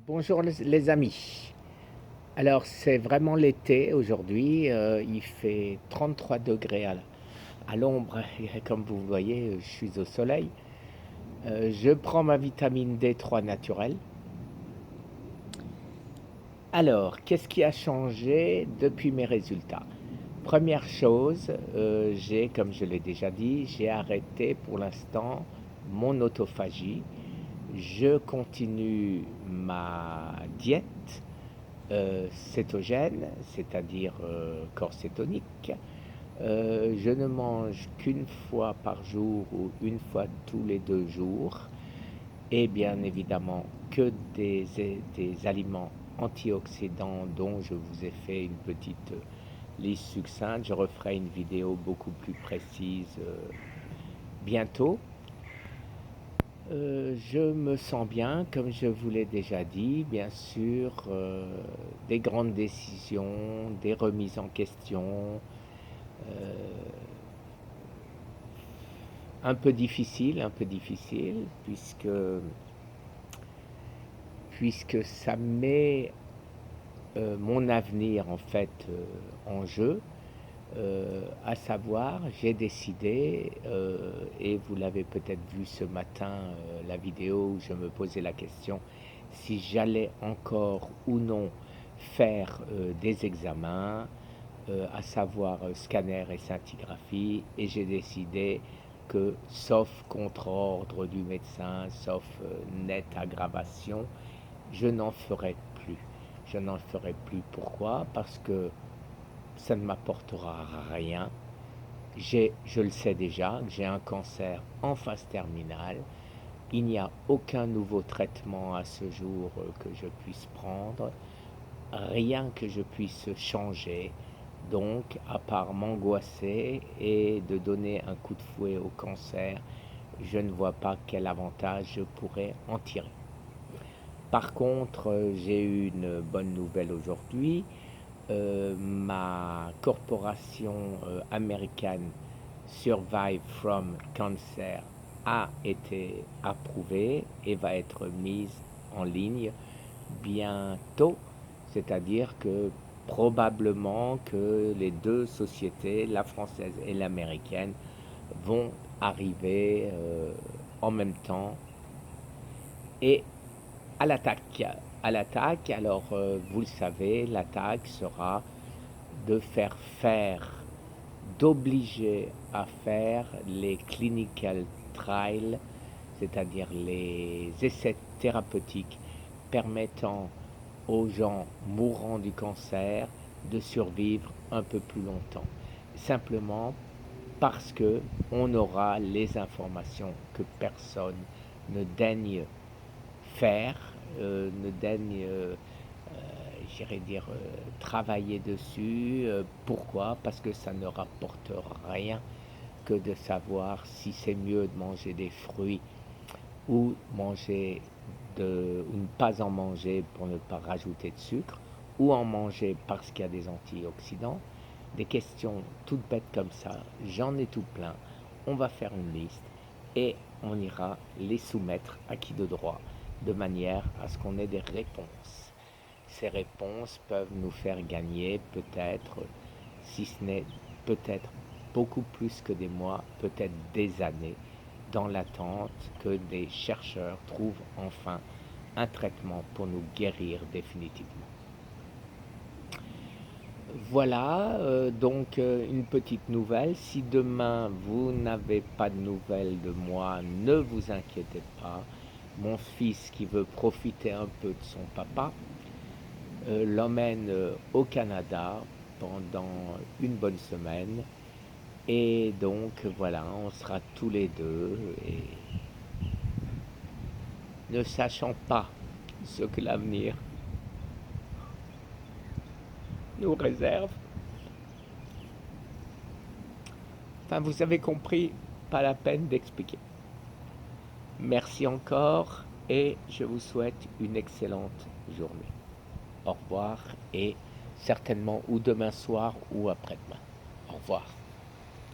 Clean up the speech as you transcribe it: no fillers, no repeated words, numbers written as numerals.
Bonjour les amis. Alors c'est vraiment l'été aujourd'hui, il fait 33 degrés à l'ombre et comme vous voyez, je suis au soleil. Je prends ma vitamine D3 naturelle. Alors, qu'est-ce qui a changé depuis mes résultats? Première chose, comme je l'ai déjà dit, j'ai arrêté pour l'instant mon autophagie. Je continue ma diète cétogène, c'est-à-dire corps cétonique. Je ne mange qu'une fois par jour ou une fois tous les 2 jours et bien évidemment que des aliments antioxydants dont je vous ai fait une petite liste succincte. Je referai une vidéo beaucoup plus précise bientôt. Je me sens bien, comme je vous l'ai déjà dit, bien sûr, des grandes décisions, des remises en question, euh, un peu difficile, puisque ça met mon avenir en fait en jeu. À savoir, j'ai décidé, et vous l'avez peut-être vu ce matin, la vidéo où je me posais la question si j'allais encore ou non faire des examens, à savoir scanner et scintigraphie, et j'ai décidé que, sauf contre-ordre du médecin, sauf nette aggravation, je n'en ferai plus. Je n'en ferai plus. Pourquoi? Parce que ça ne m'apportera rien. Je le sais déjà, j'ai un cancer en phase terminale. Il n'y a aucun nouveau traitement à ce jour que je puisse prendre, rien que je puisse changer. Donc, à part m'angoisser et de donner un coup de fouet au cancer, je ne vois pas quel avantage je pourrais en tirer. Par contre, j'ai eu une bonne nouvelle aujourd'hui. Ma corporation américaine Survive from Cancer a été approuvée et va être mise en ligne bientôt. C'est-à-dire que probablement que les deux sociétés, la française et l'américaine, vont arriver en même temps et à l'attaque. À l'attaque, alors vous le savez, l'attaque sera de d'obliger à faire les clinical trials, c'est-à-dire les essais thérapeutiques permettant aux gens mourant du cancer de survivre un peu plus longtemps. Simplement parce que on aura les informations que personne ne daigne faire, ne daigne, j'irais dire, travailler dessus. Pourquoi? Parce que ça ne rapporte rien que de savoir si c'est mieux de manger des fruits ou ou ne pas en manger pour ne pas rajouter de sucre, ou en manger parce qu'il y a des antioxydants. Des questions toutes bêtes comme ça, j'en ai tout plein. On va faire une liste et on ira les soumettre à qui de droit, de manière à ce qu'on ait des réponses. Ces réponses peuvent nous faire gagner peut-être, si ce n'est peut-être beaucoup plus que des mois, peut-être des années, dans l'attente que des chercheurs trouvent enfin un traitement pour nous guérir définitivement. Voilà, donc une petite nouvelle. Si demain vous n'avez pas de nouvelles de moi, ne vous inquiétez pas. Mon fils qui veut profiter un peu de son papa l'emmène au Canada pendant une bonne semaine. Et donc voilà, on sera tous les deux et ne sachant pas ce que l'avenir nous réserve. Enfin, vous avez compris, pas la peine d'expliquer. Merci encore et je vous souhaite une excellente journée. Au revoir et certainement ou demain soir ou après-demain. Au revoir.